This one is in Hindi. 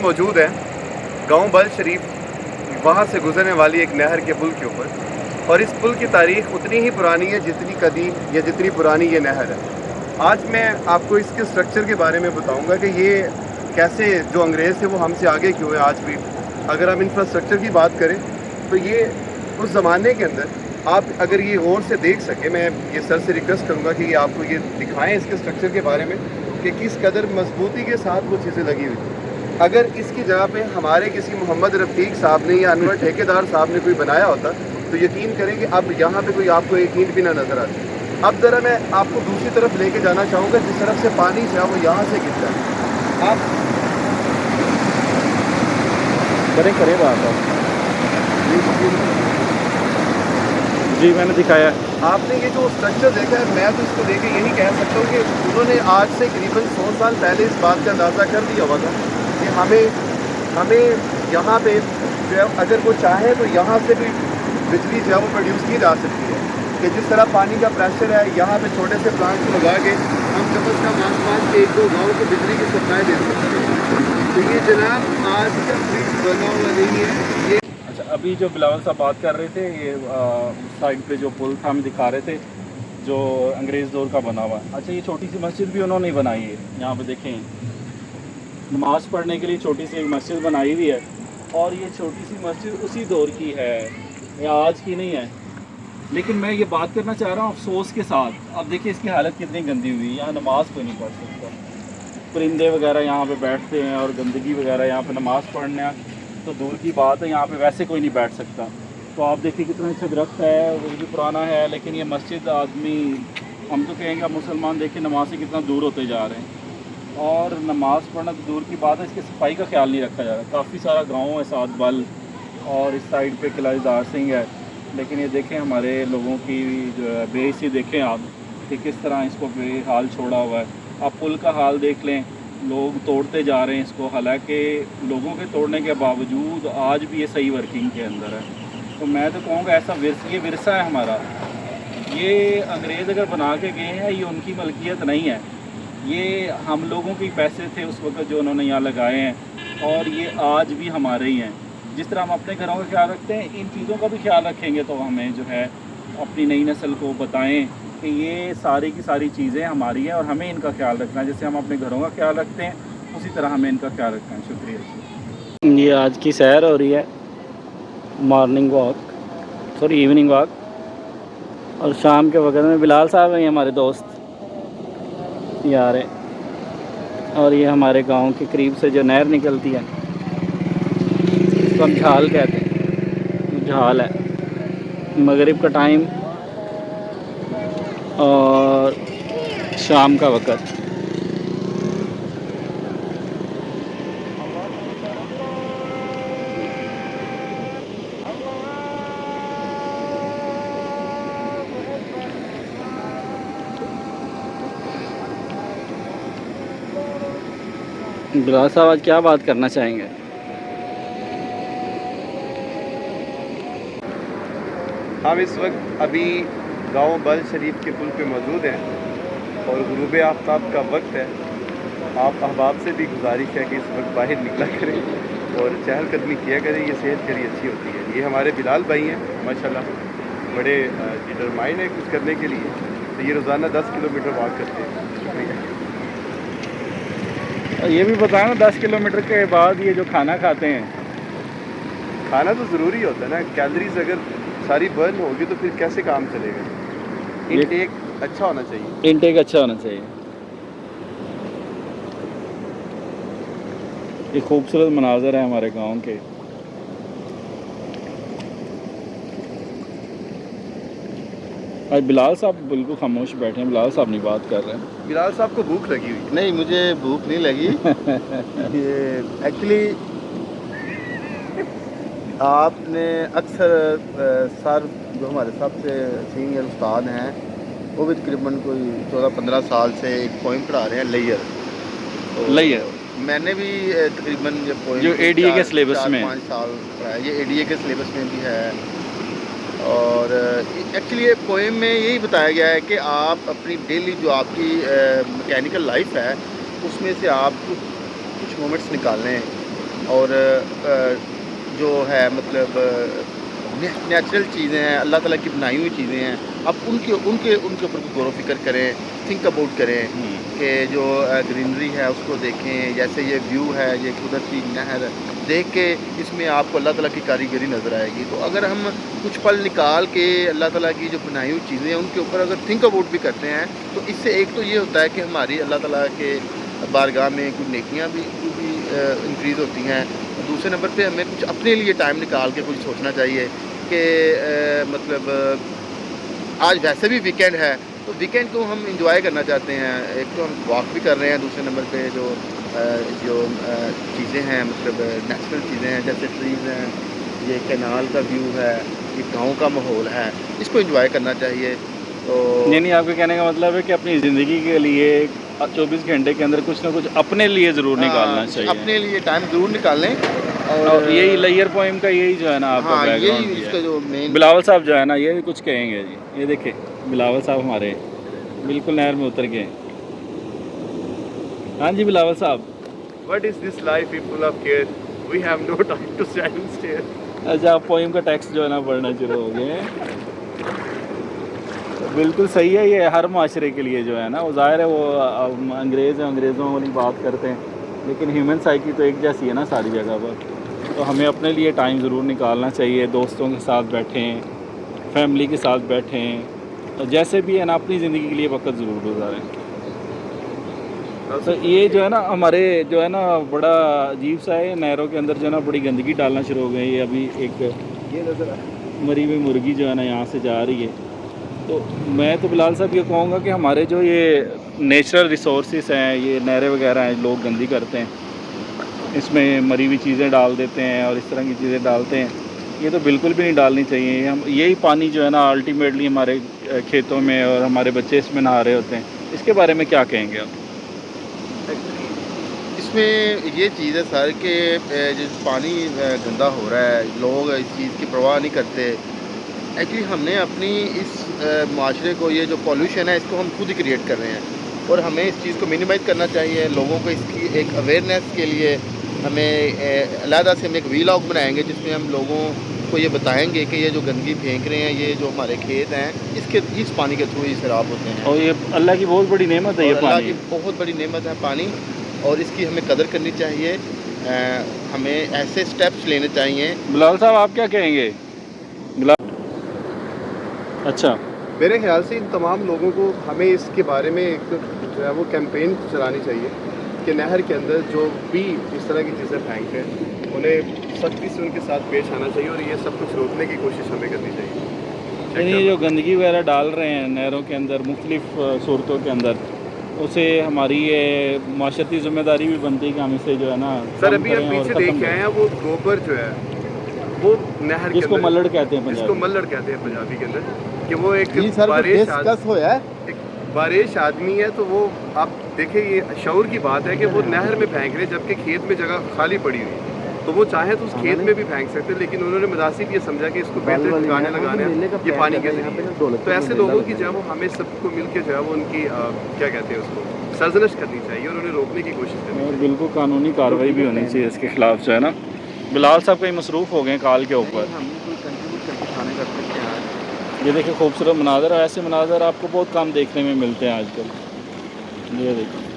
मौजूद हैं गांव बल शरीफ, वहां से गुजरने वाली एक नहर के पुल के ऊपर। और इस पुल की तारीख उतनी ही पुरानी है जितनी कदीम या जितनी पुरानी ये नहर है। आज मैं आपको इसके स्ट्रक्चर के बारे में बताऊंगा कि ये कैसे जो अंग्रेज़ थे वो हमसे आगे क्यों है आज भी। अगर हम इंफ्रास्ट्रक्चर की बात करें तो ये उस ज़माने के अंदर आप अगर ये गौर से देख सकें, मैं ये सर से रिक्वेस्ट करूँगा कि ये आपको ये दिखाएं इसके स्ट्रक्चर के बारे में कि किस कदर मजबूती के साथ वो चीज़ें लगी हुई थी। अगर इसकी जगह पे हमारे किसी मोहम्मद रफ़ीक साहब ने या अनवर ठेकेदार साहब ने कोई बनाया होता तो यकीन करें कि अब यहाँ पे कोई आपको एक ईंट भी ना नज़र आती। अब ज़रा मैं आपको दूसरी तरफ लेके जाना चाहूँगा, जिस तरफ से पानी जो है वो यहाँ से गिरता है। आप करें करें बात है जी, मैंने दिखाया। आपने ये जो स्ट्रक्चर देखा है, मैं तो इसको देख के यही कह सकता हूँ कि उन्होंने आज से करीबन 100 साल पहले इस बात का अंदाज़ा कर दिया हुआ था कि हमें यहाँ पे जो है अगर वो चाहे तो यहाँ से भी बिजली जो है वो प्रोड्यूस की जा सकती है। कि जिस तरह पानी का प्रेशर है, यहाँ पे छोटे से प्लांट को लगा के हम कम अज़ कम आसपास के 1-2 गाँव को बिजली की सप्लाई दे सकते हैं। तो ये जनाब आज का ब्रिज बना हुआ नहीं है ये। अच्छा, अभी जो बिलावल साहब बात कर रहे थे, ये उस साइड पे जो पुल था हम दिखा रहे थे जो अंग्रेज़ दौर का बना हुआ है। अच्छा, ये छोटी सी मस्जिद भी उन्होंने ही बनाई है। यहाँ पे देखें, नमाज़ पढ़ने के लिए छोटी सी एक मस्जिद बनाई हुई है। और ये छोटी सी मस्जिद उसी दौर की है, ये आज की नहीं है। लेकिन मैं ये बात करना चाह रहा हूँ अफसोस के साथ, अब देखिए इसकी हालत कितनी गंदी हुई है। यहाँ नमाज़ कोई नहीं पढ़ सकता, परिंदे वगैरह यहाँ पे बैठते हैं और गंदगी वगैरह यहाँ पे नमाज़ पढ़ना तो दूर की बात है, यहाँ पे वैसे कोई नहीं बैठ सकता। तो आप देखिए कितना अच्छा दरख्त है, वो भी पुराना है। लेकिन ये मस्जिद आदमी, हम तो कहेंगे मुसलमान देखिए नमाज से कितना दूर होते जा रहे हैं। और नमाज़ पढ़ना तो दूर की बात है, इसकी सफाई का ख्याल नहीं रखा जा रहा। काफ़ी सारा गाँव है साथ बल, और इस साइड पे किला इज़हार सिंह है। लेकिन ये देखें हमारे लोगों की जो है बेइज्जती देखें आप कि किस तरह इसको बेहाल छोड़ा हुआ है। आप पुल का हाल देख लें, लोग तोड़ते जा रहे हैं इसको, हालांकि लोगों के तोड़ने के बावजूद आज भी ये सही वर्किंग के अंदर है। तो मैं तो कहूँगा ऐसा ये विरसा है हमारा। ये अंग्रेज़ अगर बना के गए हैं, ये उनकी मलकियत नहीं है, ये हम लोगों के पैसे थे उस वक्त जो उन्होंने यहाँ लगाए हैं, और ये आज भी हमारे ही हैं। जिस तरह हम अपने घरों का ख्याल रखते हैं, इन चीज़ों का भी ख्याल रखेंगे तो हमें जो है अपनी नई नस्ल को बताएं कि ये सारी की सारी चीज़ें हमारी हैं और हमें इनका ख्याल रखना है। जैसे हम अपने घरों का ख्याल रखते हैं, उसी तरह हमें इनका ख्याल रखना है। शुक्रिया। ये आज की सैर हो रही है, morning walk, sorry evening walk. और शाम के वक्त में बिलाल साहब हैं हमारे दोस्त यार है, और ये हमारे गांव के करीब से जो नहर निकलती है इसको हम झाल कहते हैं, झाल है। मगरिब का टाइम और शाम का वक़्त। बिलाल साहब आज क्या बात करना चाहेंगे? हम इस वक्त अभी गांव बल शरीफ के पुल पे मौजूद हैं और गुरूब आफ्ताब का वक्त है। आप अहबाब से भी गुजारिश है कि इस वक्त बाहर निकला करें और चहलकदमी किया करें, ये सेहत के लिए अच्छी होती है। ये हमारे बिलाल भाई हैं, माशाल्लाह बड़े डिटरमाइन है कुछ करने के लिए। तो ये रोज़ाना 10 किलोमीटर वॉक करते हैं। शुक्रिया। ये भी बताएं ना, 10 किलोमीटर के बाद ये जो खाना खाते हैं, खाना तो ज़रूरी होता है ना, कैलोरीज अगर सारी बर्न होगी तो फिर कैसे काम चलेगा। इनटेक अच्छा होना चाहिए। इनटेक अच्छा होना चाहिए। ये खूबसूरत मनाज़र है हमारे गांव के। आज बिलाल साहब बिल्कुल खामोश बैठे हैं, बिलाल साहब नहीं बात कर रहे हैं। बिलाल साहब को भूख लगी हुई? नहीं, मुझे भूख नहीं लगी। ये एक्चुअली आपने अक्सर सर जो हमारे सबसे सीनियर उस्ताद हैं वो भी तकरीबन कोई 14-15 साल से एक पोइम पढ़ा रहे हैं, लेयर। तो लेयर मैंने भी तकरीबन ये पोइम जो एडीए के सिलेबस में 4-5 साल पढ़ा है। ये एडीए के सिलेबस में भी है। और एक्चुअली ये पोएम में यही बताया गया है कि आप अपनी डेली जो आपकी मैकेनिकल लाइफ है उसमें से आप कुछ मोमेंट्स निकालें और जो है मतलब नेचुरल चीज़ें हैं, अल्लाह ताला की बनाई हुई चीज़ें हैं, आप उनके उनके उनके ऊपर गौर व फिक्र करें, थिंक अबाउट करें कि जो ग्रीनरी है उसको देखें। जैसे ये व्यू है, ये कुदरती नहर देख के इसमें आपको अल्लाह ताला की कारीगरी नज़र आएगी। तो अगर हम कुछ पल निकाल के अल्लाह ताला की जो बनाई हुई चीज़ें हैं उनके ऊपर अगर थिंक अबाउट भी करते हैं तो इससे एक तो ये होता है कि हमारी अल्लाह ताला के बारगाह में कुछ नेकियां भी इंक्रीज़ होती हैं। दूसरे नंबर पे हमें कुछ अपने लिए टाइम निकाल के कुछ सोचना चाहिए कि मतलब आज वैसे भी वीकेंड है तो वीकेंड को हम इंजॉय करना चाहते हैं। एक तो हम वॉक भी कर रहे हैं, दूसरे नंबर पे जो चीज़ें हैं मतलब नेचुरल चीज़ें हैं जैसे ट्रीज़ हैं, ये कैनाल का व्यू है, ये गांव का माहौल है, इसको एंजॉय करना चाहिए। तो यानी आपके कहने का मतलब है कि अपनी ज़िंदगी के लिए 24 घंटे के अंदर कुछ ना कुछ अपने लिए ज़रूर निकालना चाहिए। अपने लिए टाइम ज़रूर निकालें। और यही लेयर पोएम का यही जो है ना आपका हाँ, बैकग्राउंड यही भी इसका है। जो मेन बिलावल साहब जो है ना ये भी कुछ कहेंगे जी। ये देखिए बिलावल साहब हमारे बिल्कुल नहर में उतर गए। हाँ जी बिलावल साहब। What is this life if full of care? We have no time to stand and stare. अच्छा आप पोइम का टेक्स्ट जो है ना पढ़ना शुरू हो गए हैं। बिल्कुल सही है, ये हर माशरे के लिए जो है ना वो ज़ाहिर है वो अंग्रेज़ हैं, अंग्रेज़ों वाली बात करते हैं, लेकिन ह्यूमन साइकी तो एक जैसी है ना सारी जगह पर। तो हमें अपने लिए टाइम ज़रूर निकालना चाहिए, दोस्तों के साथ बैठें, फैमिली के साथ बैठें, और जैसे भी है ना अपनी ज़िंदगी के लिए वक्त ज़रूर गुजारें। तो ये जो है ना हमारे जो है ना बड़ा अजीब सा है, नहरों के अंदर जो है ना बड़ी गंदगी डालना शुरू हो गई। ये अभी एक ये नज़र मरी हुई मुर्गी जो है ना यहाँ से जा रही है। तो मैं तो बिलाल साहब ये कहूँगा कि हमारे जो ये नेचुरल रिसोर्सेज हैं, ये नहरें वगैरह हैं, लोग गंदी करते हैं, इसमें मरी हुई चीज़ें डाल देते हैं और इस तरह की चीज़ें डालते हैं। ये तो बिल्कुल भी नहीं डालनी चाहिए। हम यही पानी जो है ना अल्टीमेटली हमारे खेतों में और हमारे बच्चे इसमें नहा रहे होते हैं। इसके बारे में क्या कहेंगे आप? इसमें ये चीज़ है सर कि जो पानी गंदा हो रहा है, लोग इस चीज़ की परवाह नहीं करते। एक्चुअली हमने अपनी इस माशरे को, ये जो पॉल्यूशन है इसको हम खुद ही क्रिएट कर रहे हैं और हमें इस चीज़ को मिनिमाइज़ करना चाहिए। लोगों को इसकी एक अवेयरनेस के लिए हमें अलहदा से हम एक वीलॉग बनाएंगे जिसमें हम लोगों को ये बताएंगे कि ये जो गंदगी फेंक रहे हैं, ये जो हमारे खेत हैं, इस पानी के थ्रू ही सैराब होते हैं। और ये अल्लाह की बहुत बड़ी नेमत है, ये अल्लाह पानी की बहुत बड़ी नेमत है पानी, और इसकी हमें कदर करनी चाहिए। हमें ऐसे स्टेप्स लेने चाहिए। बिलाल साहब आप क्या कहेंगे? बिलाल अच्छा मेरे ख्याल से इन तमाम लोगों को हमें इसके बारे में एक जो है वो कैंपेन चलानी चाहिए कि नहर के अंदर जो भी इस तरह की चीज़ें फेंकते हैं उन्हें सख्ती से उनके साथ पेश आना चाहिए और ये सब कुछ रोकने की कोशिश हमें करनी चाहिए। यानी ये जो गंदगी वगैरह डाल रहे हैं नहरों के अंदर मुख्तलिफ सूरतों के अंदर, उसे हमारी ये माशरती ज़िम्मेदारी भी बनती है कि हम इसे जो है ना सर कम अभी करें हम और पीछे ख़त्म देख के आए करें। हैं वो गोबर जो है वो नहर के जिसको अंदर, मल्लड़ कहते हैं जिसको पंजाबी। मल्लड़ कहते हैं पंजाबी के अंदर, कि वो एक जी सर, बारिश होया एक बारिश आदमी है तो वो आप देखें ये शऊर की बात है कि वो नहर में फेंक रहे जबकि खेत में जगह खाली पड़ी हुई है। तो वो चाहे तो उस खेत में भी फेंक सकते, लेकिन उन्होंने मुनासिब ये समझा कि इसको बेहतर ठिकाने लगाने हैं ये पानी के जरिए। तो ऐसे लोगों की जो है वो हमें सबको मिल के जो है वो उनकी क्या कहते हैं उसको सरजनश करनी चाहिए और उन्हें रोकने की कोशिश करनी और बिल्कुल कानूनी कार्रवाई भी होनी चाहिए इसके खिलाफ जो है ना। बिलाल साहब कहीं मसरूफ़ हो गए कॉल के ऊपर। हमने कोई कंट्रीब्यूट करके खाने कर सकते हैं। ये देखिए खूबसूरत मनाज़र, और ऐसे मनाज़र आपको बहुत कम देखने में मिलते हैं आजकल। ये देखिए